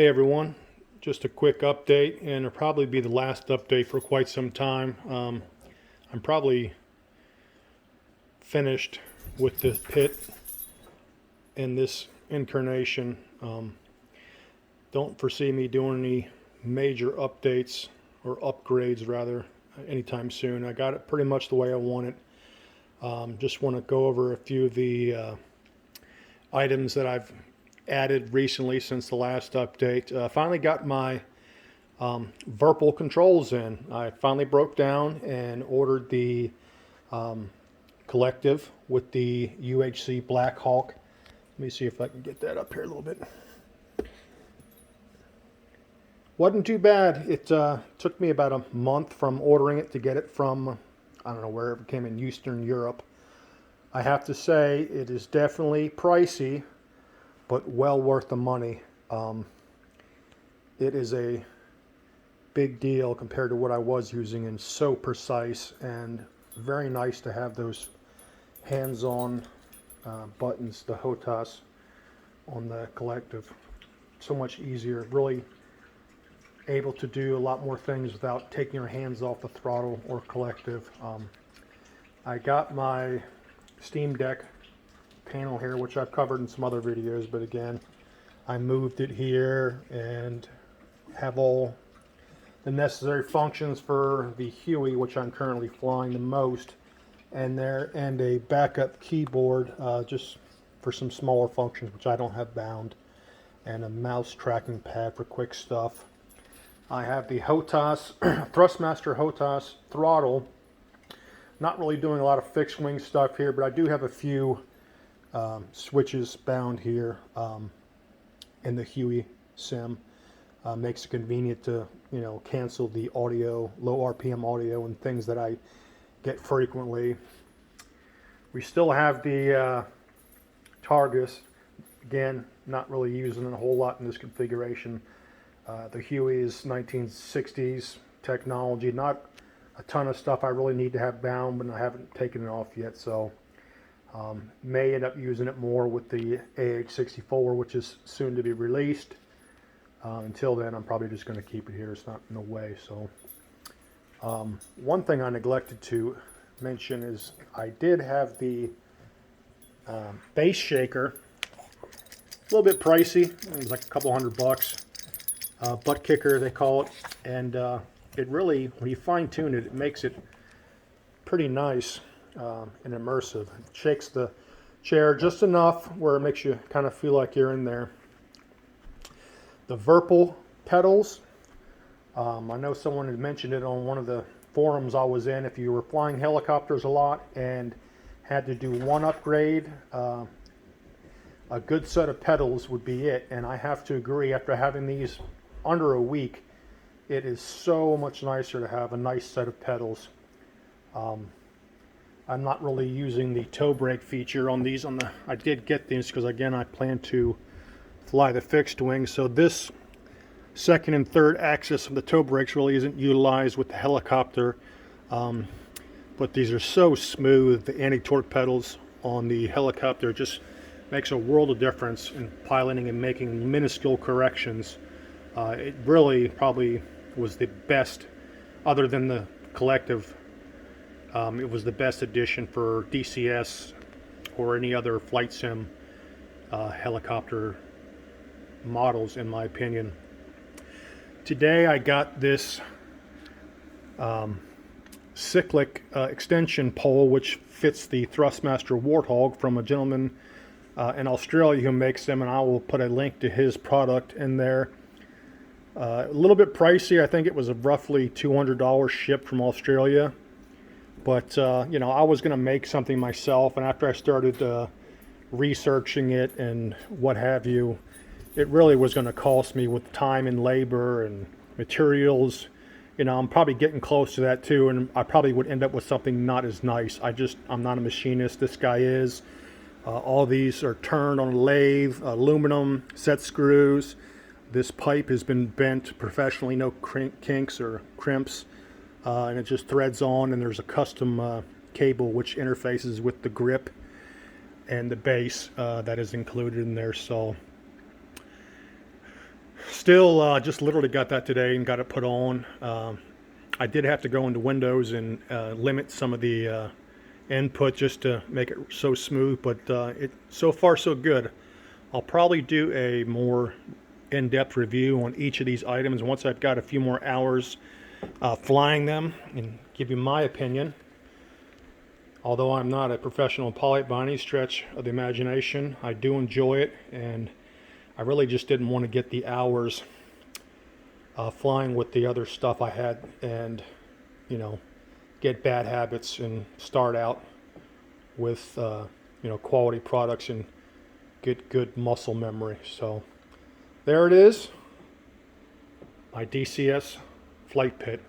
Hey everyone, just a quick update, and it'll probably be the last update for quite some time. I'm probably finished with the pit in this incarnation. Don't foresee me doing any major updates or upgrades rather anytime soon. I got it pretty much the way I want it. Just want to go over a few of the items that I've added recently since the last update. Finally got my Virpil controls in. I finally broke down and ordered the collective with the UH Black Hawk. Let me see if I can get that up here a little bit. Wasn't too bad. It took me about a month from ordering it to get it from, I don't know, wherever it came in, Eastern Europe. I have to say it is definitely pricey, but well worth the money. It is a big deal compared to what I was using, and so precise and very nice to have those hands-on buttons, the HOTAS on the collective. So much easier, really able to do a lot more things without taking your hands off the throttle or collective. I got my Steam Deck panel here, which I've covered in some other videos, but again, I moved it here and have all the necessary functions for the Huey, which I'm currently flying the most, and a backup keyboard just for some smaller functions which I don't have bound, and a mouse tracking pad for quick stuff. I have the HOTAS Thrustmaster HOTAS throttle. Not really doing a lot of fixed wing stuff here, but I do have a few switches bound here in the Huey sim. Makes it convenient to, cancel the audio, low RPM audio and things that I get frequently. We still have the Targus. Again, not really using it a whole lot in this configuration. The Huey is 1960s technology. Not a ton of stuff I really need to have bound, but I haven't taken it off yet, so may end up using it more with the AH-64, which is soon to be released. Until then, I'm probably just going to keep it here. It's not in the way. So one thing I neglected to mention is I did have the bass shaker. A little bit pricey. It was like a couple $100. Butt kicker, they call it. And it really, when you fine tune it, it makes it pretty nice and immersive. It shakes the chair just enough where it makes you kind of feel like you're in there. The Virpil pedals, I know someone had mentioned it on one of the forums I was in. If you were flying helicopters a lot and had to do one upgrade, a good set of pedals would be it. And I have to agree, after having these under a week, it is so much nicer to have a nice set of pedals. I'm not really using the toe brake feature on these. I did get these because, again, I plan to fly the fixed wing, so this second and third axis of the toe brakes really isn't utilized with the helicopter, but these are so smooth. The anti-torque pedals on the helicopter just makes a world of difference in piloting and making minuscule corrections. It really probably was the best, other than the collective. It was the best addition for DCS or any other flight sim helicopter models, in my opinion. Today I got this Cyclic extension pole, which fits the Thrustmaster Warthog from a gentleman in Australia who makes them, and I will put a link to his product in there. A little bit pricey. I think it was a roughly $200 shipped from Australia. But, I was going to make something myself, and after I started researching it and what have you, it really was going to cost me with time and labor and materials. I'm probably getting close to that too, and I probably would end up with something not as nice. I'm not a machinist. This guy is. All these are turned on a lathe, aluminum, set screws. This pipe has been bent professionally, no kinks or crimps. And it just threads on, and there's a custom cable which interfaces with the grip and the base that is included in there. So Still, just literally got that today and got it put on. I did have to go into Windows and limit some of the input just to make it so smooth, but so far so good. I'll probably do a more in-depth review on each of these items once I've got a few more hours flying them and give you my opinion. Although I'm not a professional pilot by any stretch of the imagination, I do enjoy it, and I really just didn't want to get the hours flying with the other stuff I had and, you know, get bad habits and start out with, you know, quality products and get good muscle memory. So there it is, my DCS flight pit.